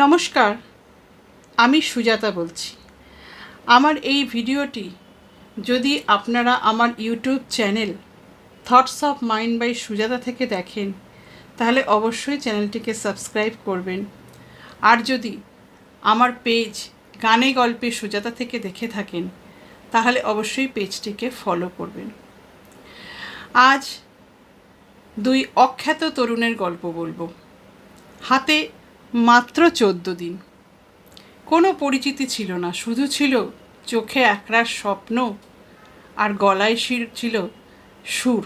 নমস্কার, আমি সুজাতা বলছি। আমার এই ভিডিওটি যদি আপনারা আমার YouTube channel thoughts of mind by Sujata থেকে দেখেন তাহলে অবশ্যই চ্যানেলটিকে সাবস্ক্রাইব করবেন। আর যদি আমার পেজ গানে গল্পে সুজাতা থেকে দেখে থাকেন তাহলে অবশ্যই পেজটিকে ফলো করবেন। আজ দুই অখ্যাত তরুণের গল্প বলবো। হাতে মাত্র 14 দিন, কোনো পরিচিতি ছিল না, শুধু ছিল চোখে একরাশ স্বপ্ন আর গলায় ছিল সুর।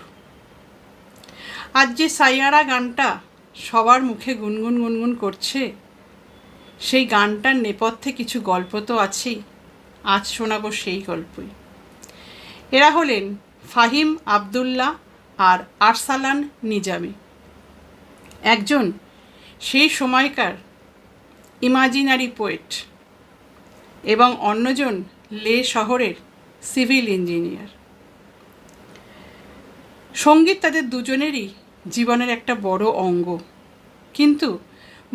আজ যে সাইয়ারা গানটা সবার মুখে গুনগুন গুনগুন করছে, সেই গানটার নেপথ্যে কিছু গল্প তো আছেই। আজ শোনাবো সেই গল্পই। এরা হলেন ফাহিম আবদুল্লাহ আর আরসালান নিজামী। একজন সেই সময়কার ইমাজিনারি পোয়েট এবং অন্যজন লে শহরের সিভিল ইঞ্জিনিয়ার। সঙ্গীত তাদের দুজনেরই জীবনের একটা বড় অঙ্গ, কিন্তু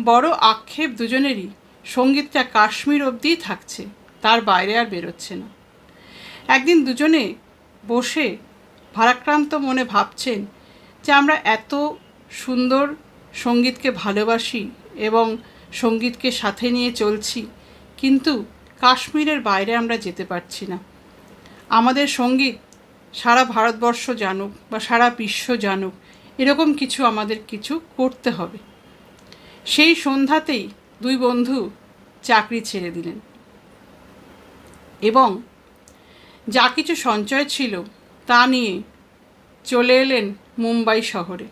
বড় আক্ষেপ দুজনেরই সঙ্গীতটা কাশ্মীর অবধিই থাকছে, তার বাইরে আর বেরোচ্ছে না। একদিন দুজনে বসে ভারাক্রান্ত মনে ভাবছেন যে আমরা এত সুন্দর সঙ্গীতকে ভালোবাসি এবং সঙ্গীতকে সাথে নিয়ে চলছি, কিন্তু কাশ্মীরের বাইরে আমরা যেতে পারছি না। আমাদের সঙ্গীত সারা ভারতবর্ষ জানুক বা সারা বিশ্ব জানুক, এরকম কিছু আমাদের কিছু করতে হবে। সেই সন্ধ্যাতেই দুই বন্ধু চাকরি ছেড়ে দিলেন এবং যা কিছু সঞ্চয় ছিল তা নিয়ে চলে এলেন মুম্বাই শহরে।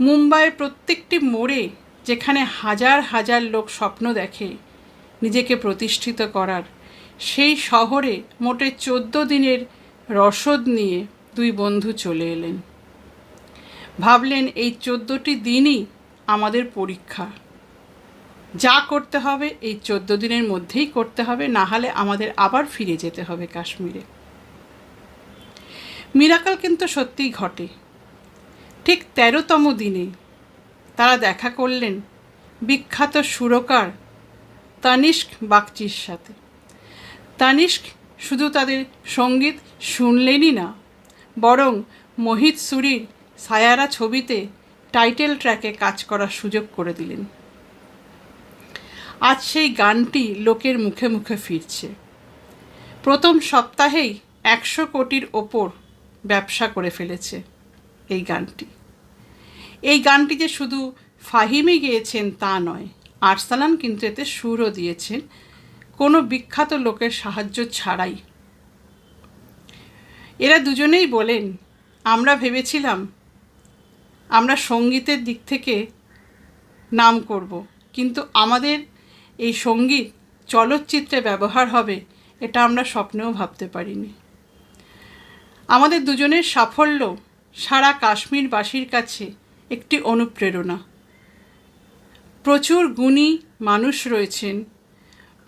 মুম্বাইয়ের প্রত্যেকটি মোড়ে যেখানে হাজার হাজার লোক স্বপ্ন দেখে নিজেকে প্রতিষ্ঠিত করার, সেই শহরে মোটে 14 দিনের রসদ নিয়ে দুই বন্ধু চলে এলেন। ভাবলেন এই 14টি দিনই আমাদের পরীক্ষা, যা করতে হবে এই 14 দিনের মধ্যেই করতে হবে, না হলে আমাদের আবার ফিরে যেতে হবে কাশ্মীরে। মিরাকল কিন্তু সত্যিই ঘটে। ঠিক 13তম দিনে তারা দেখা করলেন বিখ্যাত সুরকার তানিষ্ক বাগচির সাথে। তানিষ্ক শুধু তাদের সঙ্গীত শুনলেনই না, বরং মোহিত সুরির সায়ারা ছবিতে টাইটেল ট্র্যাকে কাজ করার সুযোগ করে দিলেন। আজ সেই গানটি লোকের মুখে মুখে ফিরছে। প্রথম সপ্তাহেই 100 কোটির ওপর ব্যবসা করে ফেলেছে এই গানটি। এই গানটি যে শুধু ফাহিমই গেয়েছেন তা নয়, আরসালান কিন্তু এতে সুরও দিয়েছেন কোনো বিখ্যাত লোকের সাহায্য ছাড়াই। এরা দুজনেই বলেন, আমরা ভেবেছিলাম আমরা সঙ্গীতের দিক থেকে নাম করব, কিন্তু আমাদের এই সঙ্গীত চলচ্চিত্রে ব্যবহার হবে এটা আমরা স্বপ্নেও ভাবতে পারিনি। আমাদের দুজনের সাফল্য সারা কাশ্মীরবাসীর কাছে একটি অনুপ্রেরণা। প্রচুর গুণী মানুষ রয়েছেন,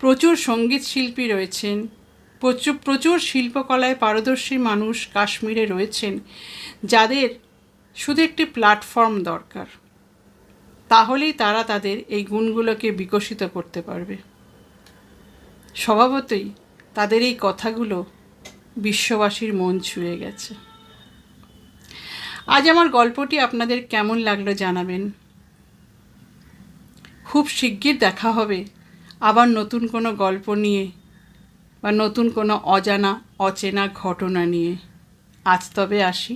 প্রচুর সঙ্গীত শিল্পী রয়েছেন, প্রচুর শিল্পকলায় পারদর্শী মানুষ কাশ্মীরে রয়েছেন, যাদের শুধু একটি প্ল্যাটফর্ম দরকার, তাহলেই তারা তাদের এই গুণগুলোকে বিকশিত করতে পারবে। স্বভাবতই তাদের এই কথাগুলো বিশ্ববাসীর মন ছুঁয়ে গেছে। আজ আমার গল্পটি আপনাদের কেমন লাগলো জানাবেন। খুব শিগগির দেখা হবে আবার নতুন কোনো গল্প নিয়ে বা নতুন কোনো অজানা অচেনা ঘটনা নিয়ে। আজ তবে আসি।